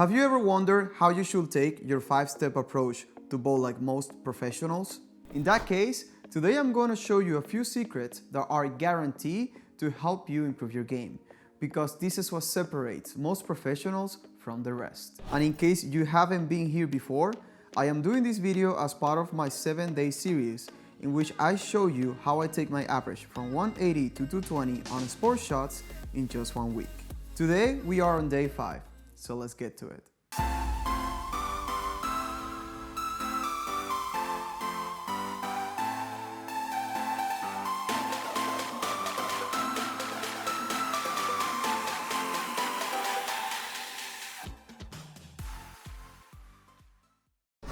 Have you ever wondered how you should take your 5-step approach to bowl like most professionals? In that case, today I'm going to show you a few secrets that are guaranteed to help you improve your game, because this is what separates most professionals from the rest. And in case you haven't been here before, I am doing this video as part of my 7-day series in which I show you how I take my average from 180 to 220 on sports shots in just 1 week. Today we are on day 5. So let's get to it.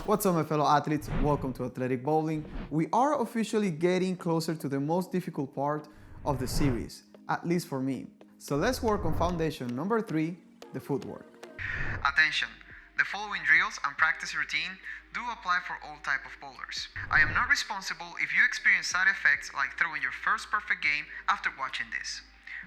What's up, my fellow athletes? Welcome to Athletic Bowling. We are officially getting closer to the most difficult part of the series, at least for me. So let's work on foundation number 3, the footwork. Attention! The following drills and practice routine do apply for all type of bowlers. I am not responsible if you experience side effects like throwing your first perfect game after watching this.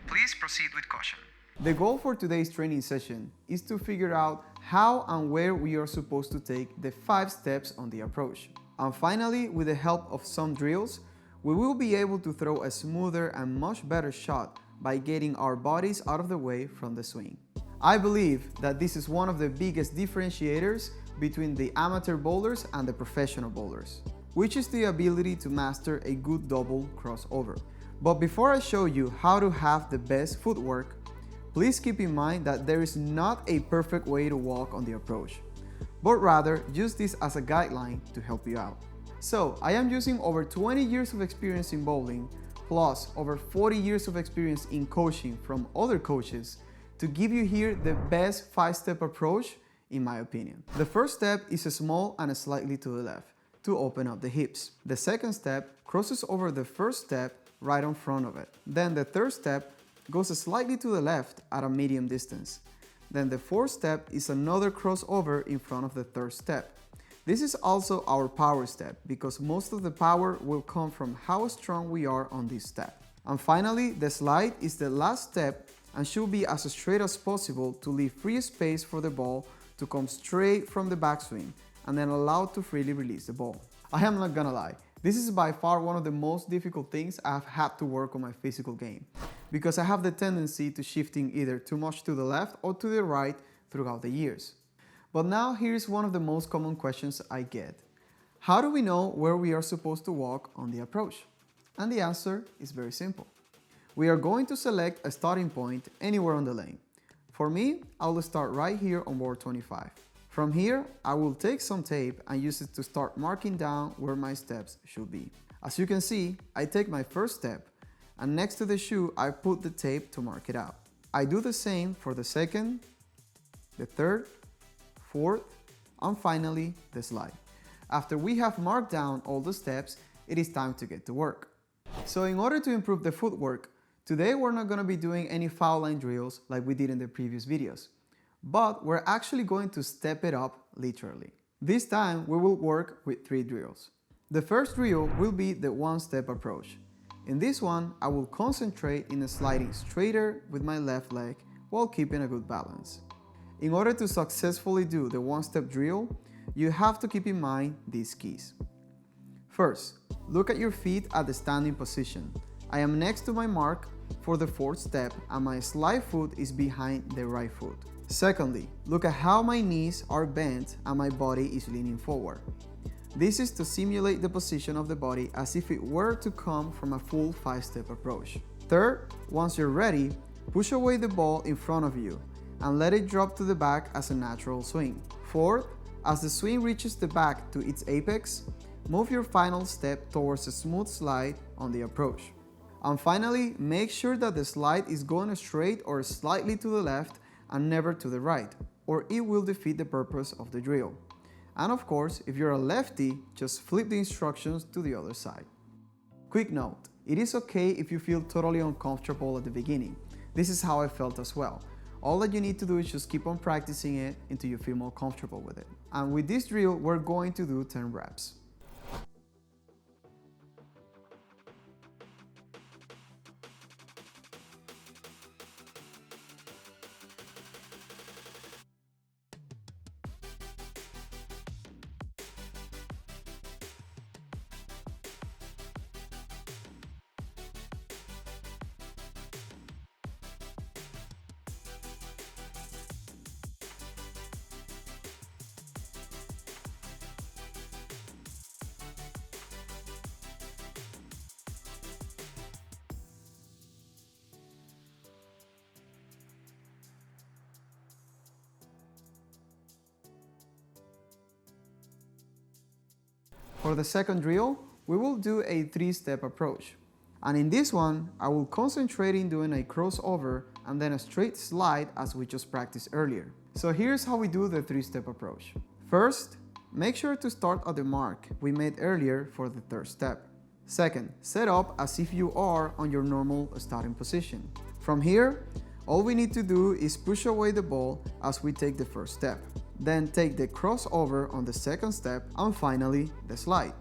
Please proceed with caution. The goal for today's training session is to figure out how and where we are supposed to take the 5 steps on the approach. And finally, with the help of some drills, we will be able to throw a smoother and much better shot by getting our bodies out of the way from the swing. I believe that this is one of the biggest differentiators between the amateur bowlers and the professional bowlers, which is the ability to master a good double crossover. But before I show you how to have the best footwork, please keep in mind that there is not a perfect way to walk on the approach, but rather use this as a guideline to help you out. So I am using over 20 years of experience in bowling, plus over 40 years of experience in coaching from other coaches, to give you here the best 5-step approach in my opinion. The first step is small and slightly to the left to open up the hips. The second step crosses over the first step right in front of it. Then the third step goes slightly to the left at a medium distance. Then the fourth step is another crossover in front of the third step. This is also our power step because most of the power will come from how strong we are on this step. And finally, the slide is the last step and should be as straight as possible to leave free space for the ball to come straight from the backswing and then allow to freely release the ball. I am not gonna lie, this is by far one of the most difficult things I've had to work on my physical game, because I have the tendency to shifting either too much to the left or to the right throughout the years. But now here's one of the most common questions I get. How do we know where we are supposed to walk on the approach? And the answer is very simple. We are going to select a starting point anywhere on the lane. For me, I will start right here on board 25. From here, I will take some tape and use it to start marking down where my steps should be. As you can see, I take my first step, and next to the shoe, I put the tape to mark it out. I do the same for the second, the third, fourth, and finally the slide. After we have marked down all the steps, it is time to get to work. So in order to improve the footwork, today we're not going to be doing any foul line drills like we did in the previous videos, but we're actually going to step it up literally. This time we will work with 3 drills. The first drill will be the 1-step approach. In this one, I will concentrate in sliding straighter with my left leg while keeping a good balance. In order to successfully do the 1-step drill, you have to keep in mind these keys. First, look at your feet at the standing position. I am next to my mark for the 4th step and my slide foot is behind the right foot. Secondly, look at how my knees are bent and my body is leaning forward. This is to simulate the position of the body as if it were to come from a full 5-step approach. Third, once you're ready, push away the ball in front of you and let it drop to the back as a natural swing. Fourth, as the swing reaches the back to its apex, move your final step towards a smooth slide on the approach. And finally, make sure that the slide is going straight or slightly to the left and never to the right, or it will defeat the purpose of the drill. And of course, if you're a lefty, just flip the instructions to the other side. Quick note, it is okay if you feel totally uncomfortable at the beginning. This is how I felt as well. All that you need to do is just keep on practicing it until you feel more comfortable with it. And with this drill, we're going to do 10 reps. For the second drill, we will do a 3-step approach. And in this one, I will concentrate in doing a crossover and then a straight slide as we just practiced earlier. So here's how we do the 3-step approach. First, make sure to start at the mark we made earlier for the third step. Second, set up as if you are on your normal starting position. From here, all we need to do is push away the ball as we take the first step. Then take the crossover on the second step and finally the slide.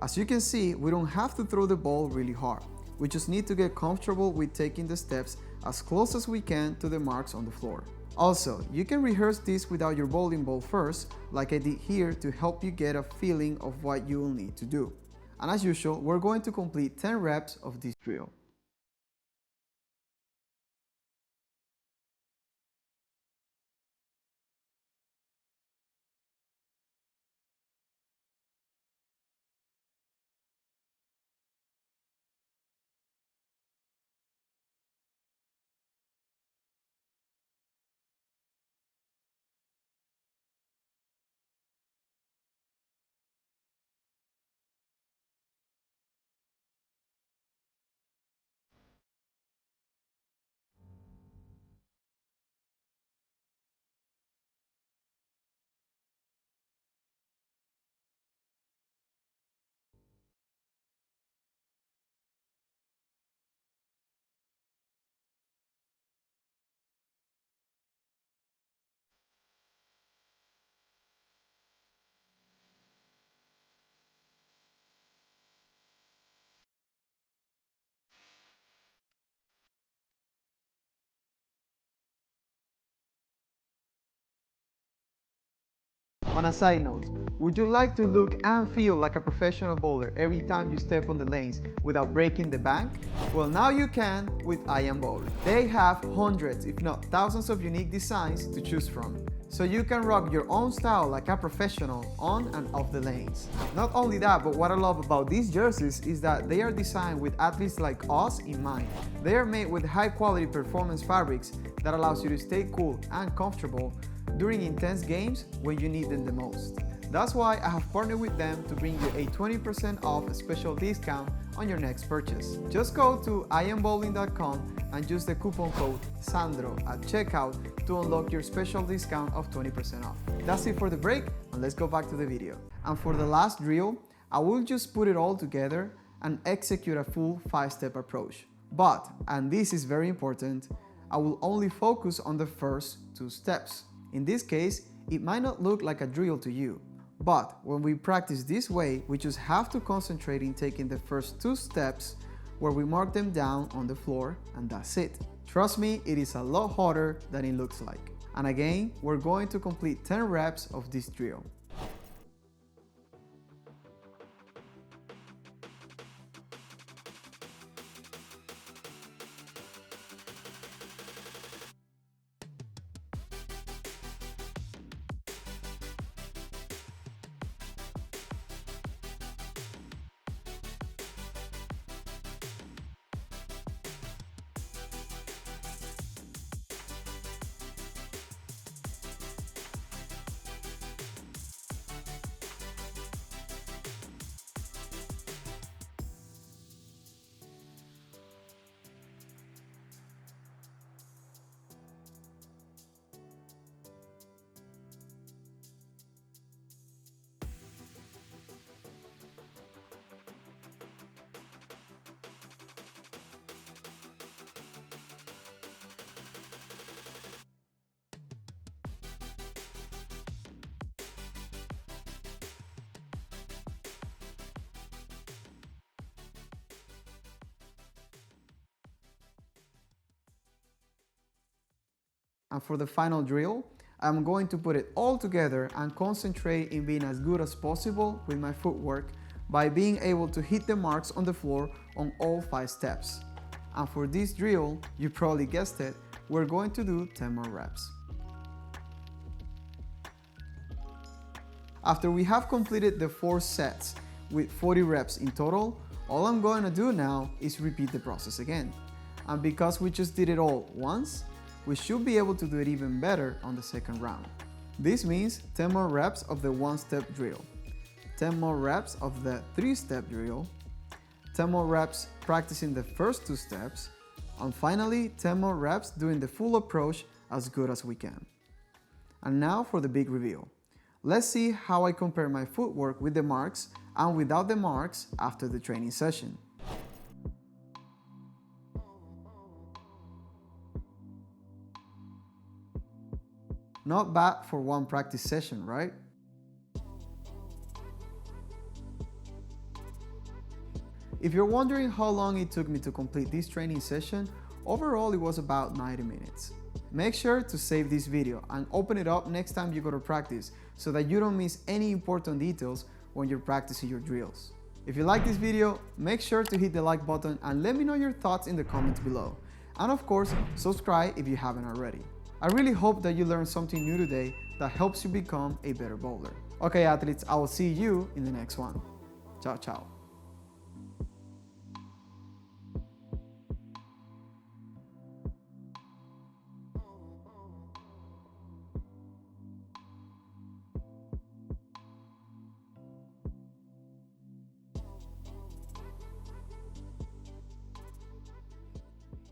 As you can see, we don't have to throw the ball really hard. We just need to get comfortable with taking the steps as close as we can to the marks on the floor. Also, you can rehearse this without your bowling ball first, like I did here, to help you get a feeling of what you will need to do. And as usual, we're going to complete 10 reps of this drill. On a side note, would you like to look and feel like a professional bowler every time you step on the lanes without breaking the bank? Well, now you can with I Am Bowling. They have hundreds, if not thousands of unique designs to choose from, so you can rock your own style like a professional on and off the lanes. Not only that, but what I love about these jerseys is that they are designed with athletes like us in mind. They are made with high quality performance fabrics that allows you to stay cool and comfortable during intense games when you need them the most. That's why I have partnered with them to bring you a 20% off special discount on your next purchase. Just go to iambowling.com and use the coupon code SANDRO at checkout to unlock your special discount of 20% off. That's it for the break, and let's go back to the video. And for the last drill, I will just put it all together and execute a full 5-step approach. But, and this is very important, I will only focus on the first 2 steps. In this case, it might not look like a drill to you, but when we practice this way, we just have to concentrate in taking the first 2 steps where we mark them down on the floor, and that's it. Trust me, it is a lot harder than it looks like. And again, we're going to complete 10 reps of this drill. And for the final drill, I'm going to put it all together and concentrate in being as good as possible with my footwork by being able to hit the marks on the floor on all 5 steps. And for this drill, you probably guessed it, we're going to do 10 more reps. After we have completed the 4 sets with 40 reps in total, all I'm going to do now is repeat the process again. And because we just did it all once, we should be able to do it even better on the second round. This means 10 more reps of the 1-step drill. 10 more reps of the 3-step drill, 10 more reps practicing the first 2 steps, and finally 10 more reps doing the full approach as good as we can. And now for the big reveal. Let's see how I compare my footwork with the marks and without the marks after the training session. Not bad for one practice session, right? If you're wondering how long it took me to complete this training session, overall it was about 90 minutes. Make sure to save this video and open it up next time you go to practice so that you don't miss any important details when you're practicing your drills. If you like this video, make sure to hit the like button and let me know your thoughts in the comments below. And of course, subscribe if you haven't already. I really hope that you learned something new today that helps you become a better bowler. Okay athletes, I will see you in the next one. Ciao, ciao.